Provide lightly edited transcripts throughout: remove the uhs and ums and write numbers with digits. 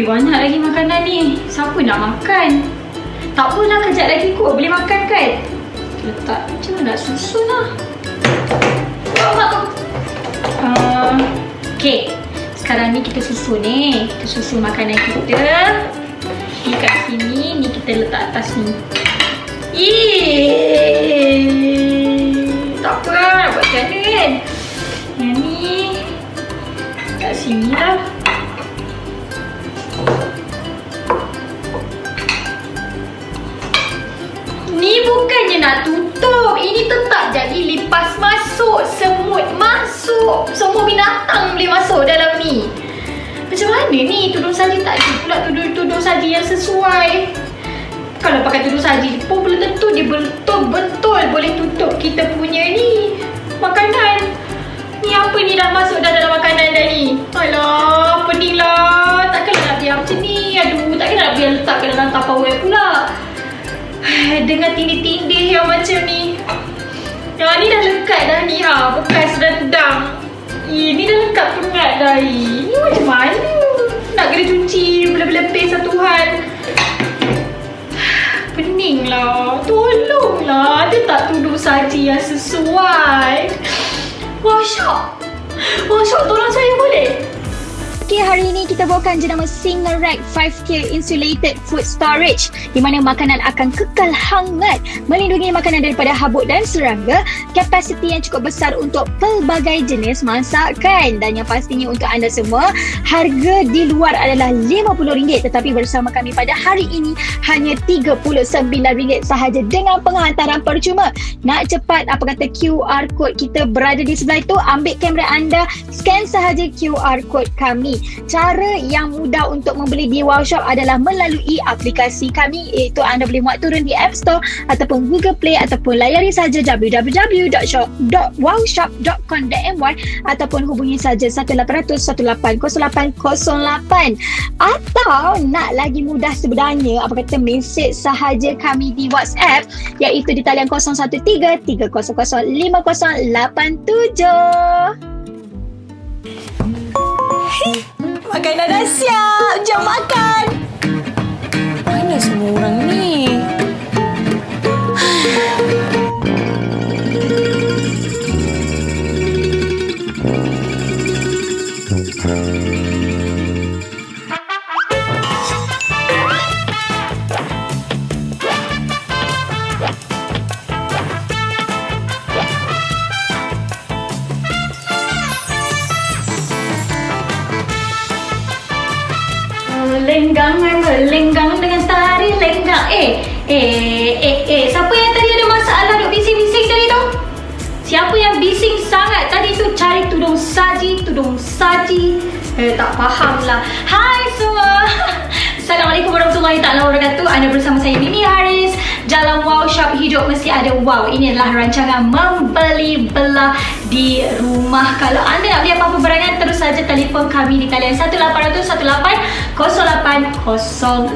banyak lagi makanan ni. Siapa nak makan? Tak apalah, kejap lagi kot boleh makan kan? Letak je nak susun lah. Okay, sekarang ni kita susun ni. Kita susun makanan kita. Ni kat sini, ni kita letak atas ni. Tak apa lah, nak buat macam mana kan? Yang ni kat sini lah. Ni bukannya nak tutup. Ini tetap jadi lipas masuk. Semut masuk. Semua binatang boleh masuk dalam ni. Macam mana ni? Tudung saji tak ada pula tudung saji yang sesuai. Kalau pakai tudung saji pun belum tentu dia betul-betul boleh tutup kita punya ni makanan. Ni apa ni dah masuk dah dalam makanan dah ni? Alah, pening lah. Takkan nak biar macam ni. Aduh, takkan nak biar letak ke dalam Tupperware pula. Dengan tindih-tindih yang macam ni. Yang ni dah lekat dah ni ha. Bekas rendang. Ni dah lekat pengat dah ni. Ni macam mana? Nak kena cuci berlebih satu hal. Pening lah. Tolonglah. Ada tak tudung saji yang sesuai? Workshop. Workshop tolong saya boleh? Okay, hari ini kita bawakan jenama Single Rack 5K Insulated Food Storage di mana makanan akan kekal hangat, melindungi makanan daripada habuk dan serangga, kapasiti yang cukup besar untuk pelbagai jenis masakan, dan yang pastinya untuk anda semua, harga di luar adalah RM50 tetapi bersama kami pada hari ini hanya RM39 sahaja dengan penghantaran percuma. Nak cepat, apa kata QR code kita berada di sebelah itu, ambil kamera anda, scan sahaja QR code kami. Cara yang mudah untuk membeli di Wow Shop adalah melalui aplikasi kami, iaitu anda boleh muat turun di App Store ataupun Google Play, ataupun layari saja www.wowshop.com.my ataupun hubungi saja 1800 1808 0808. Atau nak lagi mudah sebenarnya, apa kata mesej sahaja kami di WhatsApp, iaitu di talian 013 300 5087. Makanan dah siap, jom makan. Mana semua orang ni? Melenggang dengan tari lenggang. Siapa yang tadi ada masalah duk bising-bising tadi tu? Siapa yang bising sangat tadi tu cari tudung saji? Tak faham lah. Hai semua. Assalamualaikum warahmatullahi taala wabarakatuh. Anda bersama saya Mimi Haris. Dalam Wow Shop, hidup mesti ada wow. Ini adalah rancangan membeli belah di rumah. Kalau anda nak beli apa-apa barangan, terus saja telefon kami di talian 1800 18 0808.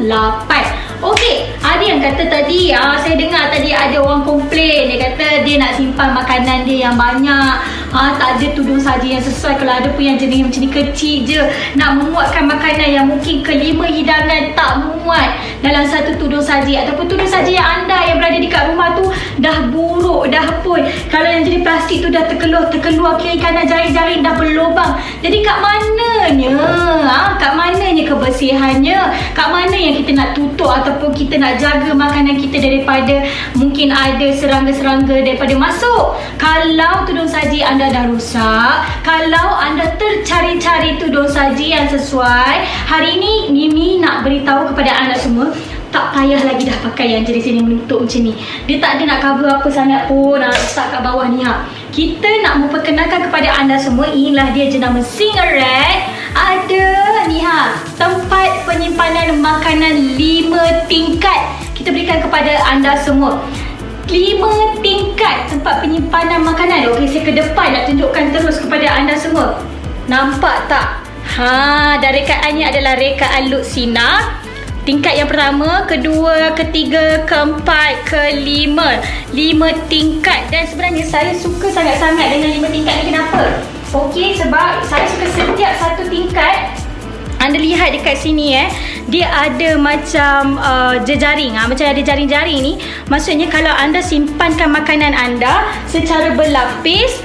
Okey, ada yang kata tadi, saya dengar tadi ada orang komplain. Dia kata dia nak simpan makanan dia yang banyak, tak ada tudung saji yang sesuai. Kalau ada pun yang jenis macam ni kecil je, nak memuatkan makanan yang mungkin ke-5 hidangan tak muat dalam satu tudung saji, ataupun tudung saji yang anda yang berada dekat rumah tu dah buruk, dah pun. Kalau yang jenis plastik tu dah terkeluar kiri kanan, jaring-jaring dah berlubang. Jadi kat mananya? Kat mananya kebersihannya? Kat mana yang kita nak tutup ataupun kita nak jaga makanan kita daripada mungkin ada serangga-serangga daripada masuk? Kalau tudung saji anda dah rusak, kalau anda tercari-cari tudung saji yang sesuai, hari ini Mimi nak beritahu kepada anda semua, tak payah lagi dah pakai yang jenis ini menutup macam ni. Dia tak ada nak cover apa sangat pun, nak letak kat bawah ni. Kita nak memperkenalkan kepada anda semua, inilah dia jenama Single Rack. Ada ni tempat penyimpanan makanan 5 tingkat. Kita berikan kepada anda semua 5 tingkat tempat penyimpanan makanan. Okey, saya ke depan nak tunjukkan terus kepada anda semua. Nampak tak? Dan rekaannya adalah rekaan Luxina. Tingkat yang pertama, kedua, ketiga, keempat, kelima. 5 tingkat. Dan sebenarnya saya suka sangat-sangat dengan 5 tingkat ni. Kenapa? Okey, sebab saya suka setiap satu tingkat Anda lihat dekat sini dia ada macam jejaring. Macam ada jaring-jaring ni. Maksudnya kalau anda simpankan makanan anda secara berlapis,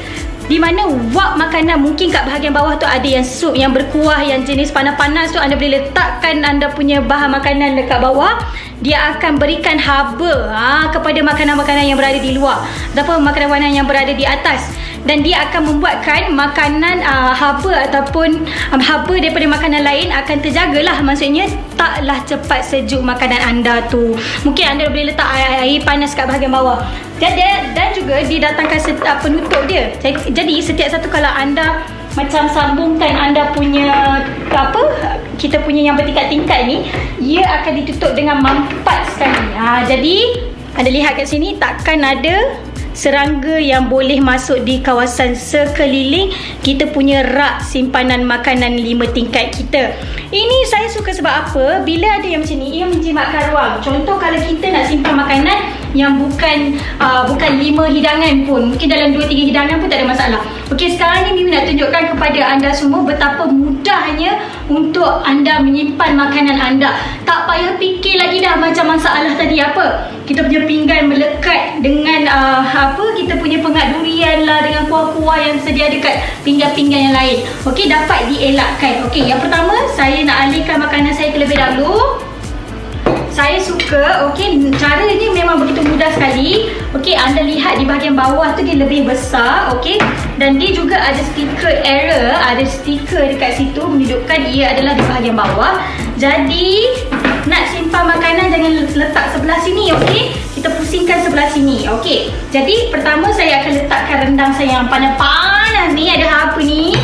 di mana wap makanan mungkin kat bahagian bawah tu ada yang sup yang berkuah, yang jenis panas-panas tu, anda boleh letakkan anda punya bahan makanan dekat bawah. Dia akan berikan haba kepada makanan-makanan yang berada di luar ataupun makanan-makanan yang berada di atas, dan dia akan membuatkan makanan haba ataupun haba daripada makanan lain akan terjagalah. Maksudnya taklah cepat sejuk makanan anda tu. Mungkin anda boleh letak air panas kat bahagian bawah. Dan juga didatangkan penutup dia. Jadi setiap satu kalau anda macam sambungkan anda punya kita punya yang bertingkat-tingkat ni, ia akan ditutup dengan mampat sekali. Jadi anda lihat kat sini takkan ada serangga yang boleh masuk di kawasan sekeliling kita punya rak simpanan makanan 5 tingkat kita. Ini saya suka sebab apa? Bila ada yang macam ni, ia menjimatkan ruang. Contoh kalau kita nak simpan makanan yang bukan 5 hidangan pun, mungkin dalam 2-3 hidangan pun tak ada masalah. Okey, sekarang ni Mimi nak tunjukkan kepada anda semua betapa mudahnya untuk anda menyimpan makanan anda. Tak payah fikir lagi dah macam masalah tadi apa. Kita punya pinggan melekat dengan kita punya pengat durian lah, dengan kuah-kuah yang sedia dekat pinggan-pinggan yang lain. Okey, dapat dielakkan. Okey, yang pertama saya nak alihkan makanan saya terlebih dahulu. Saya suka, okey, caranya memang begitu mudah sekali. Okey, anda lihat di bahagian bawah tu dia lebih besar, okey. Dan dia juga ada stiker error, ada stiker dekat situ menunjukkan ia adalah di bahagian bawah. Jadi, nak simpan makanan jangan letak sebelah sini, okey. Kita pusingkan sebelah sini, okey. Jadi, pertama saya akan letakkan rendang saya yang panas-panas ni, ada apa ni?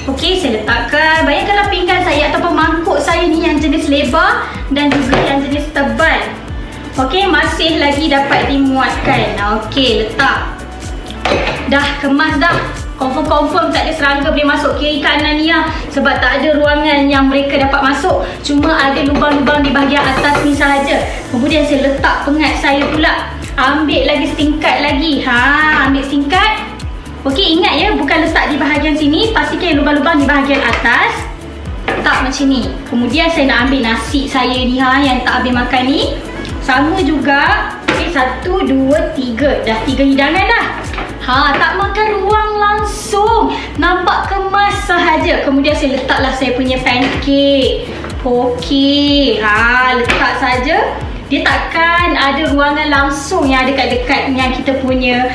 Okey, saya letakkan. Bayangkanlah pinggan saya ataupun mangkuk saya ni yang jenis lebar dan juga yang jenis tebal. Okey, masih lagi dapat dimuatkan. Okey, letak. Dah kemas dah. Confirm tak ada serangga boleh masuk kiri kanan ni sebab tak ada ruangan yang mereka dapat masuk. Cuma ada lubang-lubang di bahagian atas ni sahaja. Kemudian saya letak pengat saya pula. Ambil lagi setingkat lagi. Ambil setingkat. Okey, ingat ya, bukan letak di bahagian sini. Pastikan lubang-lubang di bahagian atas. Letak macam ni. Kemudian saya nak ambil nasi saya ni yang tak habis makan ni. Sama juga. Okey, 1, 2, 3. Dah 3 hidangan dah. Tak makan ruang langsung. Nampak kemas sahaja. Kemudian saya letaklah saya punya pancake. Okey. Letak saja. Dia takkan ada ruangan langsung yang ada kat dekat yang kita punya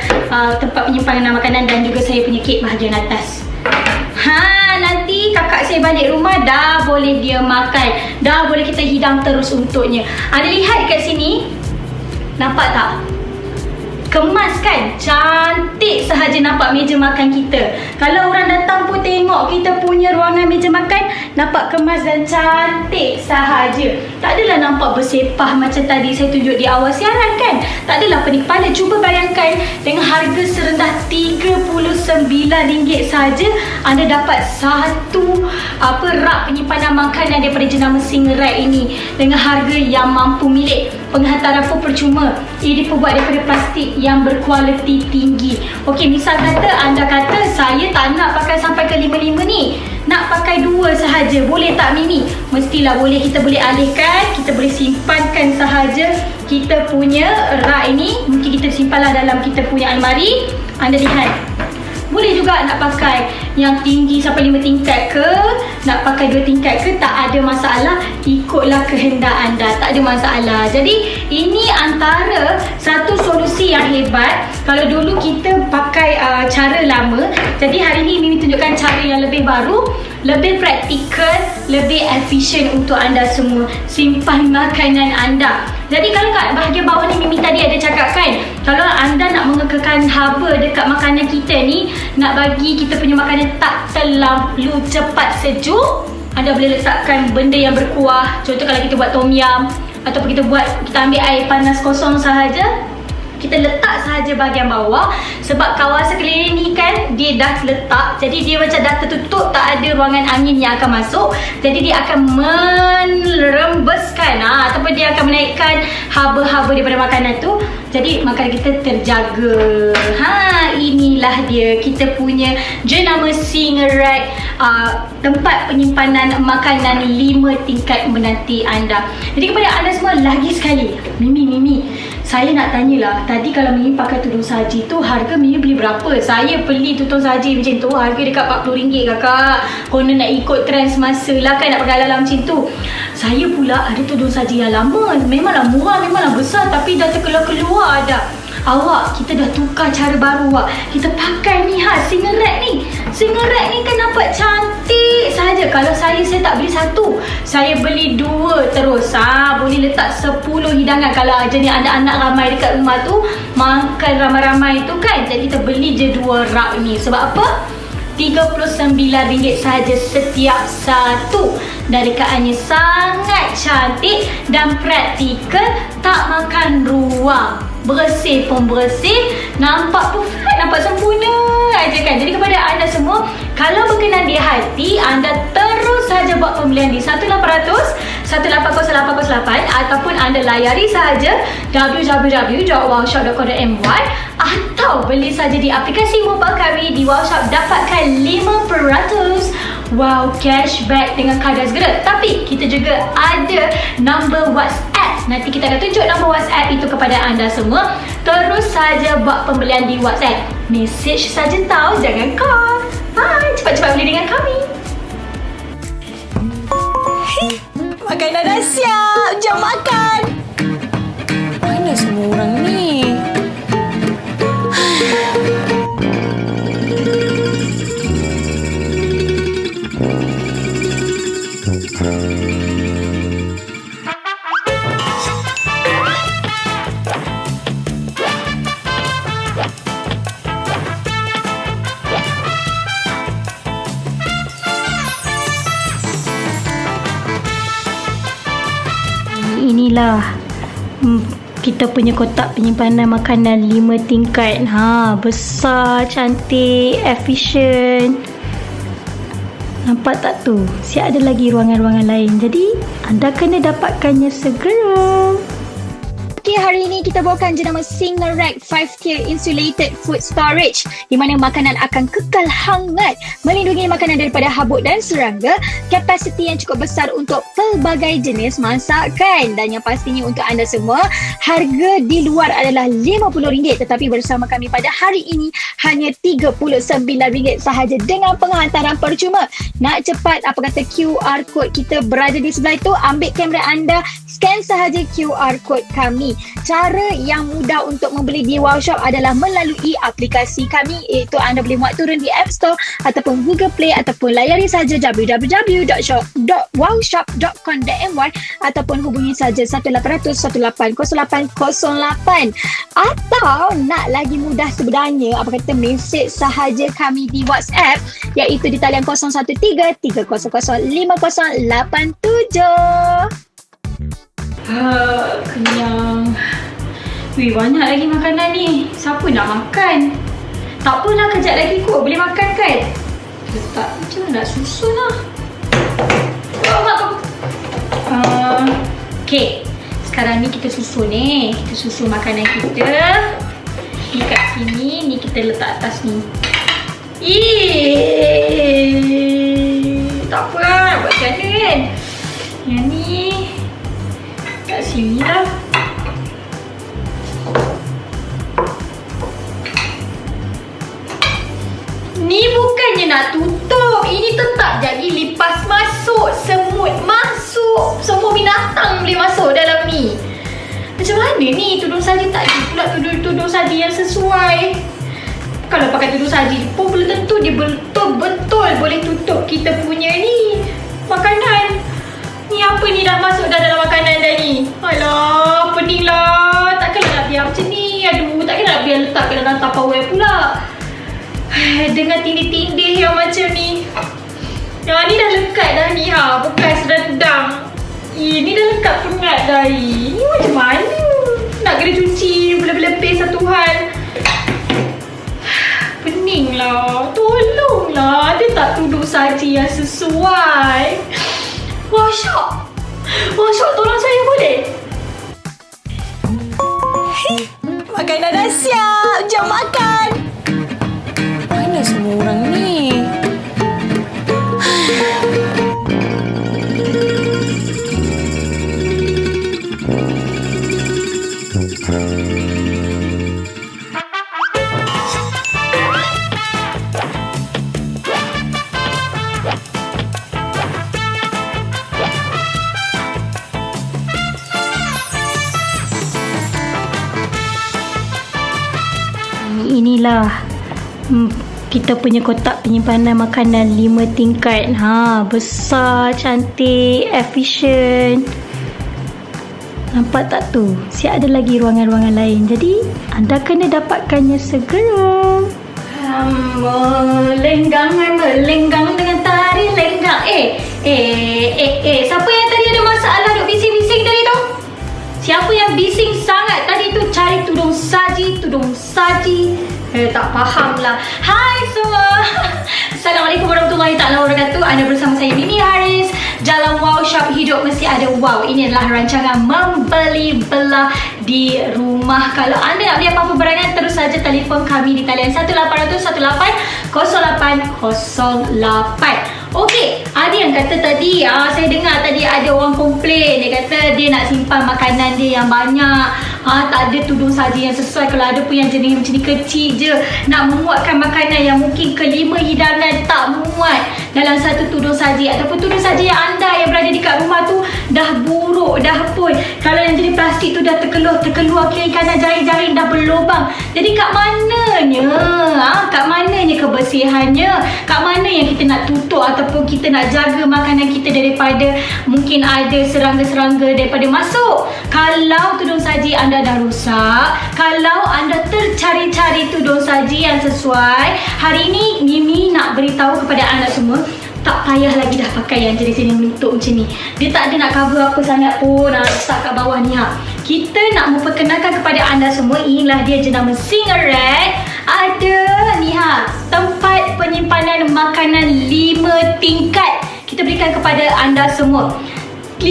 tempat penyimpanan makanan dan juga saya punya kek bahagian atas. Nanti kakak saya balik rumah dah boleh dia makan. Dah boleh kita hidang terus untuknya. Ada lihat kat sini? Nampak tak? Kemas kan? Cantik sahaja nampak meja makan kita. Kalau orang datang pun tengok kita punya ruangan meja makan, nampak kemas dan cantik sahaja. Tak adalah nampak bersepah macam tadi saya tunjuk di awal siaran kan? Tak adalah pening kepala. Cuba bayangkan dengan harga serendah RM39 sahaja anda dapat satu rak penyimpanan makanan daripada jenama Singer Rack ini dengan harga yang mampu milik. Penghantaran pun percuma. Ia diperbuat daripada plastik yang berkualiti tinggi. Okey, misal kata anda kata saya tak nak pakai sampai ke 5 ni, nak pakai 2 sahaja, boleh tak Mimi? Mestilah boleh. Kita boleh alihkan, kita boleh simpankan sahaja kita punya rak ini. Mungkin kita simpanlah dalam kita punya almari. Anda lihat, boleh juga nak pakai yang tinggi sampai 5 tingkat ke, nak pakai 2 tingkat ke, tak ada masalah. Ikutlah kehendak anda, tak ada masalah. Jadi ini antara satu solusi yang hebat. Kalau dulu kita pakai cara lama, jadi hari ini Mimi tunjukkan cara yang lebih baru, lebih praktikal, lebih efisien untuk anda semua simpan makanan anda. Jadi kalau kat bahagian bawah ni Mimi tadi ada cakap kan, kalau anda nak mengekalkan haba dekat makanan kita ni, nak bagi kita punya makanan tak terlalu cepat sejuk, anda boleh letakkan benda yang berkuah. Contoh kalau kita buat tom yum ataupun kita ambil air panas kosong sahaja, Kita letak sahaja bahagian bawah. Sebab kawasan keliling ni kan dia dah letak, jadi dia macam dah tertutup, tak ada ruangan angin yang akan masuk. Jadi dia akan merembeskan ataupun dia akan menaikkan haba-haba daripada makanan tu. Jadi makanan kita terjaga. Inilah dia kita punya jenama Singerat, tempat penyimpanan makanan 5 tingkat menanti anda. Jadi kepada anda semua, lagi sekali, Mimi, saya nak tanyalah, tadi kalau Mimi pakai tudung saji tu, harga Mimi beli berapa? Saya beli tudung saji macam tu, harga dekat RM40 kakak. Konon nak ikut trend semasa lah kan, nak pakai ala-ala macam tu. Saya pula ada tudung saji yang lama, memanglah murah, memanglah besar, tapi dah terkeluar-keluar dah. Awak, kita dah tukar cara baru awak. Kita pakai ni Singerat ni. Singerat ni kan nampak cantik saja. Kalau saya tak beli satu, saya beli 2 terus. Boleh letak 10 hidangan. Kalau jenis anak-anak ramai dekat rumah tu, makan ramai-ramai tu kan. Jadi kita beli je 2 rak ni. Sebab apa? RM39 sahaja setiap satu. Dan rekaannya sangat cantik dan praktikal, tak makan ruang. Bersih pun bersih, nampak perfect, nampak sempurna aja kan. Jadi kepada anda semua, kalau berkenan di hati, anda terus saja buat pembelian di 180808 ataupun anda layari sahaja www.wowshop.com.my atau beli saja di aplikasi mobile kami di Wowshop, dapatkan 5% wow cashback dengan kadar segera. Tapi kita juga ada nombor WhatsApp. Nanti kita akan tunjuk nombor WhatsApp itu kepada anda semua. Terus saja buat pembelian di WhatsApp. Message saja tahu, jangan call. Hai, cepat-cepat beli dengan kami. Makanan dah siap. Jom makan. Mana semua orang ni? Inilah kita punya kotak penyimpanan makanan 5 tingkat. Besar, cantik, efisien. Nampak tak tu? Siap ada lagi ruangan-ruangan lain. Jadi anda kena dapatkannya segera. Okay, hari ini kita bawakan jenama Singerat 5-tier Insulated Food Storage, di mana makanan akan kekal hangat, melindungi makanan daripada habuk dan serangga, kapasiti yang cukup besar untuk pelbagai jenis masakan, dan yang pastinya untuk anda semua, harga di luar adalah RM50, tetapi bersama kami pada hari ini hanya RM39 sahaja dengan penghantaran percuma. Nak cepat, apa kata QR code kita berada di sebelah itu, ambil kamera anda, scan sahaja QR code kami. Cara yang mudah untuk membeli di Wowshop adalah melalui aplikasi kami, iaitu anda boleh muat turun di App Store ataupun Google Play, ataupun layari saja www.wowshop.com.my ataupun hubungi saja 1800 1808 08. Atau nak lagi mudah sebenarnya, apa kata mesej sahaja kami di WhatsApp, iaitu di talian 013 300 5087. Kenyang. Banyak lagi makanan ni. Siapa nak makan? Tak apalah, kejap lagi kot boleh makan kan? Letak macam mana nak susun lah. Okay, sekarang ni kita susun kita susun makanan kita. Ni kat sini, ni kita letak atas ni. Tak apa lah, nak buat macam mana kan? Yang ni kat sini lah. Ni bukannya nak tutup, ini tetap jadi lipas masuk, semut masuk, semua binatang boleh masuk dalam ni. Macam mana ni? Tudung saji tak ada pula tudung saji yang sesuai. Kalau pakai tudung saji pun belum tentu dia betul-betul boleh tutup kita punya ni makanan. Ni apa ni dah masuk dah dalam makanan dah ni? Alah, pening lah. Takkanlah nak biar macam ni. Aduh, takkan nak biar letak ke dalam Tupperware pula. Dengan tindih-tindih yang macam ni. Yang ni dah lekat dah ni bekas rendang. Ini dah lekat pengat dah ni. Ni macam mana? Nak kena cuci lebih-lebih satu saji yang sesuai. Wah, Syok. Wah, Syok, tolong saya boleh? Makanan dah siap. Jom makan. Mana semua orang ni? Inilah kita punya kotak penyimpanan makanan 5 tingkat. Besar, cantik, efisien. Nampak tak tu? Siap ada lagi ruangan-ruangan lain. Jadi anda kena dapatkannya segera. Melenggang dengan tari lenggang. Siapa yang tadi ada masalah duk bising-bising tadi tu? Siapa yang bising sangat tadi tu cari tudung saji? Tak faham lah. Hai semua. Assalamualaikum warahmatullahi taala wabarakatuh. Anda bersama saya Mimi Haris. Jalan Wow Shop, hidup mesti ada wow. Ini adalah rancangan membeli belah di rumah. Kalau anda nak beli apa-apa barangan, terus saja telefon kami di talian 1818-0808. Okey, ada yang kata tadi, saya dengar tadi ada orang komplain. Dia kata dia nak simpan makanan dia yang banyak. Tak ada tudung saji yang sesuai. Kalau ada pun yang jenis macam ni kecil je, nak memuatkan makanan yang mungkin ke-5 hidangan tak muat dalam satu tudung saji, ataupun tudung saji yang anda yang berada dekat rumah tu dah buruk dah pun. Kalau yang jenis plastik tu dah terkeluar kiri kanan, jaring-jaring dah berlubang. Jadi kat mananya? Kat mananya kebersihannya? Kat mana yang kita nak tutup ataupun kita nak jaga makanan kita daripada mungkin ada serangga-serangga daripada masuk? Kalau tudung saji anda dah rusak, kalau anda tercari-cari tudung saji yang sesuai, hari ini Mimi nak beritahu kepada anda semua, tak payah lagi dah pakai yang jenis ini menutup macam ni. Dia tak ada nak cover apa sangat pun. Letak kat bawah ni. Kita nak memperkenalkan kepada anda semua, inilah dia jenama Singaret. Ada ni tempat penyimpanan makanan 5 tingkat. Kita berikan kepada anda semua 5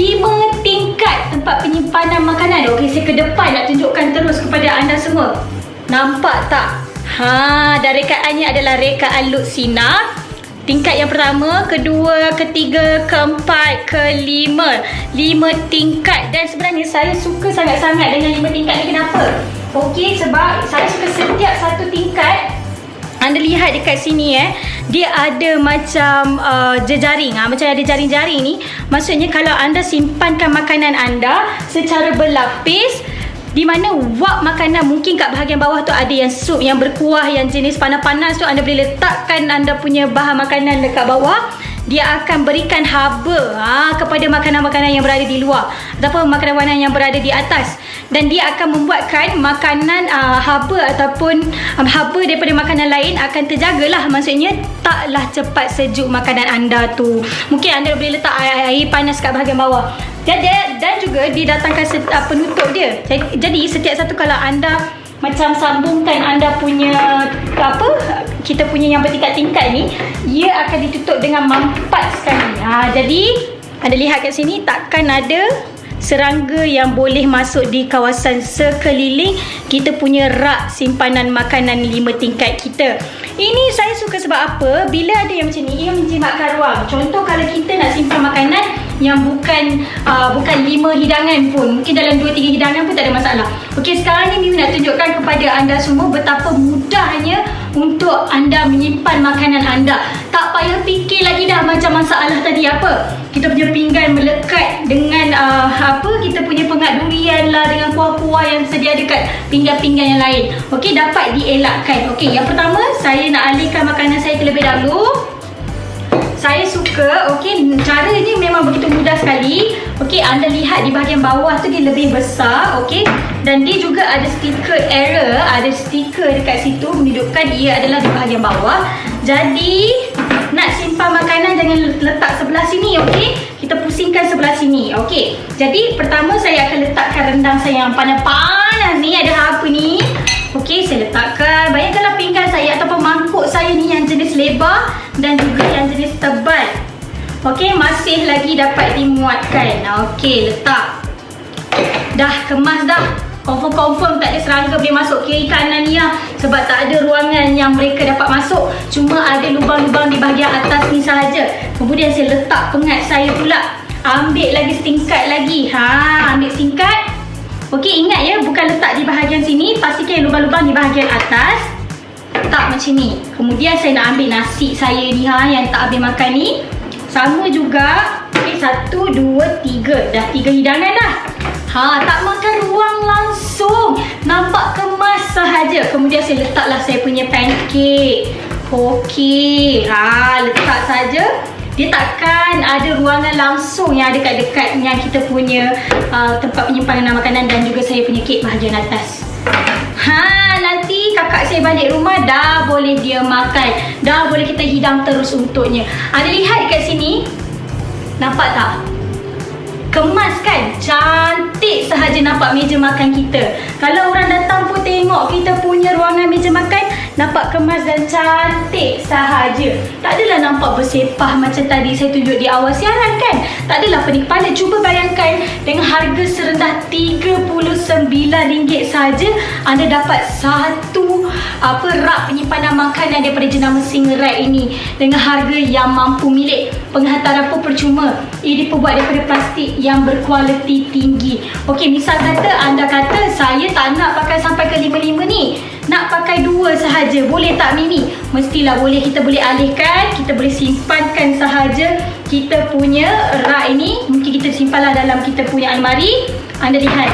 tingkat tempat penyimpanan makanan. Okey, saya ke depan nak tunjukkan terus kepada anda semua. Nampak tak? Dan rekaannya adalah rekaan Lutsina. Tingkat yang pertama, kedua, ketiga, keempat, kelima. 5 tingkat. Dan sebenarnya saya suka sangat-sangat dengan 5 tingkat ni. Kenapa? Okey, sebab saya suka setiap satu tingkat. Anda lihat dekat sini dia ada macam jejaring. Macam ada jaring-jaring ni. Maksudnya kalau anda simpankan makanan anda secara berlapis, di mana wak makanan mungkin kat bahagian bawah tu ada yang sup yang berkuah yang jenis panas-panas tu, anda boleh letakkan anda punya bahan makanan dekat bawah. Dia akan berikan haba kepada makanan-makanan yang berada di luar ataupun makanan-makanan yang berada di atas, dan dia akan membuatkan makanan haba ataupun haba daripada makanan lain akan terjagalah. Maksudnya taklah cepat sejuk makanan anda tu. Mungkin anda boleh letak air panas kat bahagian bawah. Dan juga didatangkan penutup dia. Jadi setiap satu kalau anda macam sambungkan anda punya kita punya yang bertingkat-tingkat ni, ia akan ditutup dengan mampat sekali. Jadi anda lihat kat sini, takkan ada serangga yang boleh masuk di kawasan sekeliling kita punya rak simpanan makanan 5 tingkat kita. Ini saya suka sebab apa? Bila ada yang macam ni, ia menjimatkan ruang. Contoh kalau kita nak simpan makanan yang bukan 5 hidangan pun, mungkin dalam 2-3 hidangan pun tak ada masalah. Okey, sekarang ni Mimi nak tunjukkan kepada anda semua betapa mudahnya untuk anda menyimpan makanan anda. Tak payah fikir lagi dah macam masalah tadi apa. Kita punya pinggan melekat dengan kita punya pengat durian lah, dengan kuah-kuah yang sedia dekat pinggan-pinggan yang lain. Okey, dapat dielakkan. Okey, yang pertama saya nak alihkan makanan saya terlebih dahulu. Saya suka, caranya memang begitu mudah sekali. Anda lihat di bahagian bawah tu dia lebih besar, dan dia juga ada stiker error, ada stiker dekat situ menunjukkan ia adalah di bahagian bawah. Jadi nak simpan makanan jangan letak sebelah sini, kita pusingkan sebelah sini. Jadi pertama saya akan letakkan rendang saya yang panas-panas ni. Ada apa ni? Saya letakkan. Bayangkanlah pinggan saya ataupun mangkuk saya ni yang jenis lebar dan juga yang jenis tebal. Okey, masih lagi dapat dimuatkan. Okey, letak. Dah kemas dah. Confirm tak ada serangga boleh masuk kiri kanan ni ya. Sebab tak ada ruangan yang mereka dapat masuk. Cuma ada lubang-lubang di bahagian atas ni sahaja. Kemudian saya letak pengat saya pula. Ambil lagi setingkat lagi. Ambil setingkat. Okey, ingat ya, bukan letak di bahagian sini. Pastikan lubang-lubang di bahagian atas. Letak macam ni. Kemudian saya nak ambil nasi saya ni yang tak habis makan ni. Sama juga. Okey, 1, 2, 3. Dah 3 hidangan dah. Tak makan ruang langsung. Nampak kemas sahaja. Kemudian saya letaklah saya punya pancake. Okey. Letak saja. Dia takkan ada ruangan langsung yang ada kat dekat yang kita punya tempat penyimpanan makanan dan juga saya punya kek bahagian atas. Nanti kakak saya balik rumah dah boleh dia makan. Dah boleh kita hidang terus untuknya. Ada lihat kat sini? Nampak tak? Kemas kan? Cantik sahaja nampak meja makan kita. Kalau orang datang pun tengok kita punya ruangan meja makan, nampak kemas dan cantik sahaja. Tak adalah nampak bersepah macam tadi saya tunjuk di awal siaran kan? Tak adalah pening kepala. Cuba bayangkan dengan harga serendah RM39 sahaja anda dapat satu rak penyimpanan makanan daripada jenama Singer Rack ini dengan harga yang mampu milik. Penghantaran pun percuma. Ia diperbuat daripada plastik yang berkualiti tinggi. Okey, misal kata anda kata saya tak nak pakai sampai ke 5 ni. Nak pakai 2 sahaja. Boleh tak Mimi? Mestilah boleh. Kita boleh alihkan. Kita boleh simpankan sahaja kita punya rak ini. Mungkin kita simpanlah dalam kita punya almari. Anda lihat.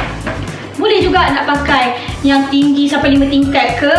Boleh juga nak pakai yang tinggi sampai 5 tingkat ke,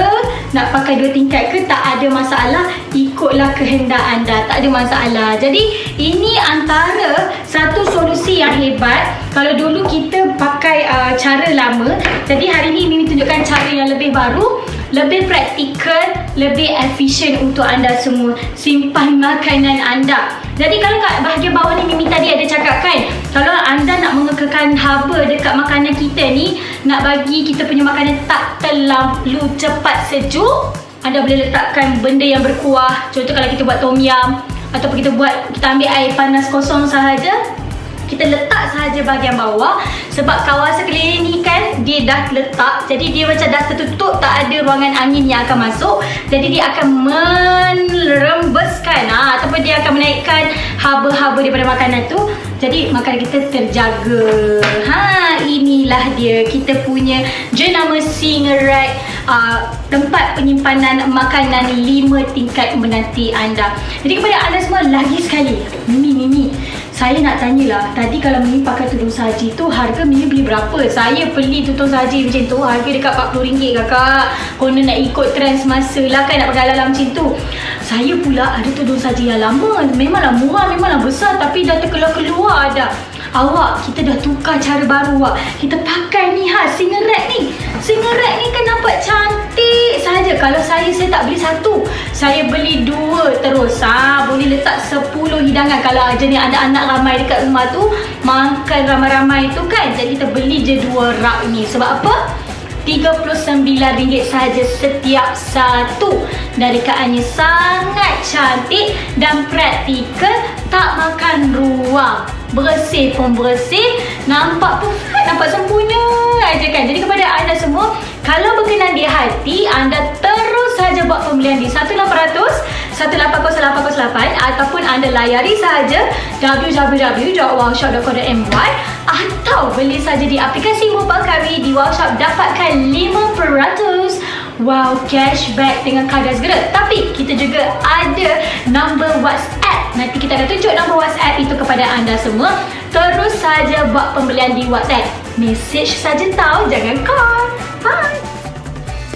nak pakai 2 tingkat ke, tak ada masalah. Ikutlah kehendak anda, tak ada masalah. Jadi ini antara satu solusi yang hebat. Kalau dulu kita pakai cara lama, jadi hari ini Mimi tunjukkan cara yang lebih baru, lebih praktikal, lebih efisien untuk anda semua simpan makanan anda. Jadi kalau kat bahagian bawah ni Mimi tadi ada cakap kan, kalau anda nak mengekalkan haba dekat makanan kita ni, nak bagi kita punya makanan tak terlalu cepat sejuk, anda boleh letakkan benda yang berkuah. Contoh kalau kita buat tom yum, ataupun kita ambil air panas kosong sahaja, kita letak sahaja bahagian bawah. Sebab kawasan keliling ni kan dia dah letak, jadi dia macam dah tertutup, tak ada ruangan angin yang akan masuk. Jadi dia akan merembeskan ataupun dia akan menaikkan haba-haba daripada makanan tu. Jadi makanan kita terjaga. Inilah dia kita punya jenama Singer Rack, tempat penyimpanan makanan 5 tingkat menanti anda. Jadi kepada anda semua, lagi sekali Mimi, saya nak tanyalah, tadi kalau Mimi pakai tudung saji tu, harga Mimi beli berapa? Saya beli tudung saji macam tu, harga dekat RM40 kakak. Korang nak ikut trend semasa lah kan, nak pakai ala-ala macam tu. Saya pula ada tudung saji yang lama. Memanglah murah, memanglah besar, tapi dah terkeluar-keluar dah. Awak, kita dah tukar cara baru awak. Kita pakai ni Singer Rack ni. Singer Rack ni kan nampak cantik sahaja. Kalau saya tak beli satu, saya beli 2 terus. Boleh letak 10 hidangan. Kalau jenis ada anak ramai dekat rumah tu, makan ramai-ramai tu kan. Jadi kita beli je 2 rak ni. Sebab apa? RM39 sahaja setiap satu. Dan rekaannya sangat cantik dan praktikal, tak makan ruang. Bersih pun bersih, nampak pun nampak sempurna aja kan. Jadi kepada anda semua, kalau berkenan di hati, anda terus saja buat pembelian di 1-800-180-808 ataupun anda layari sahaja www.wowshop.com.my atau beli saja di aplikasi Mobile Kari. Di Wowshop dapatkan 5% wow cashback dengan kadar segera. Tapi kita juga ada nombor WhatsApp. Nanti kita akan tunjuk nombor WhatsApp itu kepada anda semua. Terus saja buat pembelian di WhatsApp. Message saja tahu, jangan call. Bye.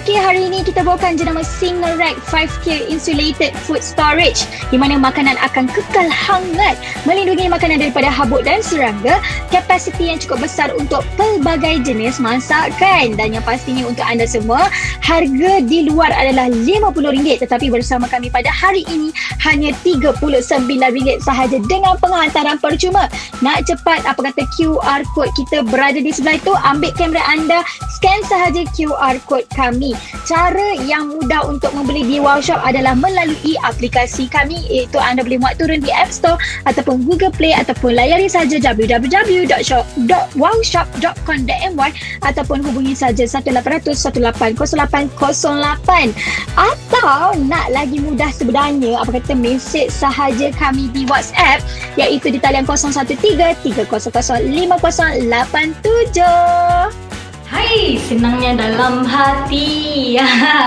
Okay, hari ini kita bawakan jenama Singer Rack 5K Insulated Food Storage, di mana makanan akan kekal hangat, melindungi makanan daripada habuk dan serangga, kapasiti yang cukup besar untuk pelbagai jenis masakan, dan yang pastinya untuk anda semua, harga di luar adalah RM50, tetapi bersama kami pada hari ini hanya RM39 sahaja dengan penghantaran percuma. Nak cepat, apa kata QR code kita berada di sebelah itu, ambil kamera anda, scan sahaja QR code kami. Cara Cara yang mudah untuk membeli di Wow Shop adalah melalui aplikasi kami, iaitu anda boleh muat turun di App Store ataupun Google Play, ataupun layari saja www.wowshop.com.my ataupun hubungi saja 1800 1808 0808. Atau nak lagi mudah sebenarnya, apa kata mesej sahaja kami di WhatsApp, iaitu di talian 013 300 5087. Hai, senangnya dalam hati.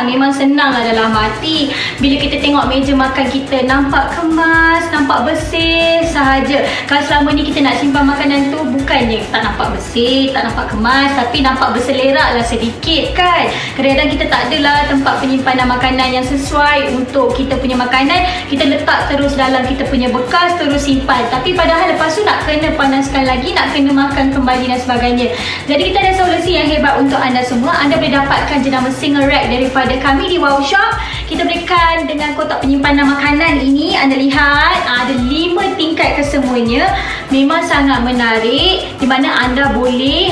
Memang senanglah dalam hati bila kita tengok meja makan kita nampak kemas, nampak bersih sahaja. Kalau selama ni kita nak simpan makanan tu, bukannya tak nampak bersih, tak nampak kemas, tapi nampak berselerak lah sedikit kan. Kadang-kadang kita tak adalah tempat penyimpanan makanan yang sesuai untuk kita punya makanan. Kita letak terus dalam kita punya bekas, terus simpan. Tapi padahal lepas tu nak kena panaskan lagi, nak kena makan kembali dan sebagainya. Jadi kita ada solusi yang hebat untuk anda semua. Anda boleh dapatkan jenama single rack daripada kami di Wow Shop. Kita berikan dengan kotak penyimpanan makanan ini. Anda lihat ada 5 tingkat kesemuanya. Memang sangat menarik, di mana anda boleh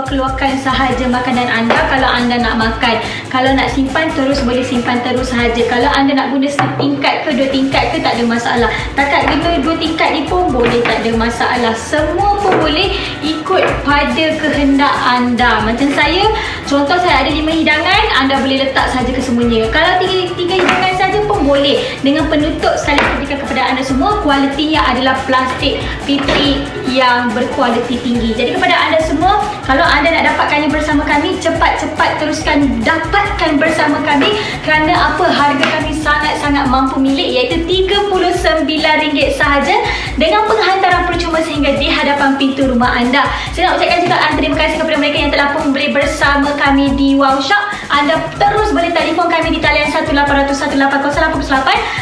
keluarkan sahaja makanan anda kalau anda nak makan. Kalau nak simpan terus, boleh simpan terus sahaja. Kalau anda nak guna 1 tingkat ke 2 tingkat ke, tak ada masalah. Takat guna 2 tingkat ni pun boleh, tak ada masalah. Semua pun boleh ikut pada kehendak anda. Macam saya, contoh saya ada 5 hidangan, anda boleh letak saja kesemuanya. Kalau 3 hidangan saja pun boleh. Dengan penutup sekali berikan kepada anda semua, kualitinya adalah plastik PP yang berkualiti tinggi. Jadi kepada anda semua, kalau anda nak dapatkannya bersama kami, cepat-cepat teruskan dapatkan bersama kami. Kerana apa? Harga kami sangat-sangat mampu milik, iaitu RM39 sahaja dengan penghantaran percuma sehingga di hadapan pintu rumah anda. Saya nak ucapkan juga terima kasih kepada mereka yang telah membeli bersama kami di Wow Shop. Anda terus boleh telefon kami di talian 1800 1808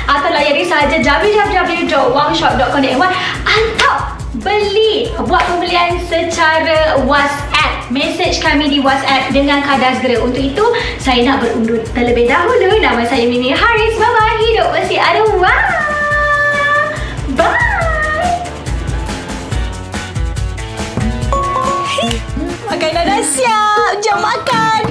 atau layari sahaja www.wowshop.com.my atau buat pembelian secara WhatsApp. Mesej kami di WhatsApp dengan kadar segera. Untuk itu, saya nak berundur terlebih dahulu. Nama saya Mimi Haris. Bye-bye. Hidup mesti ada wow. Bye. Makanan dah siap. Jom makan.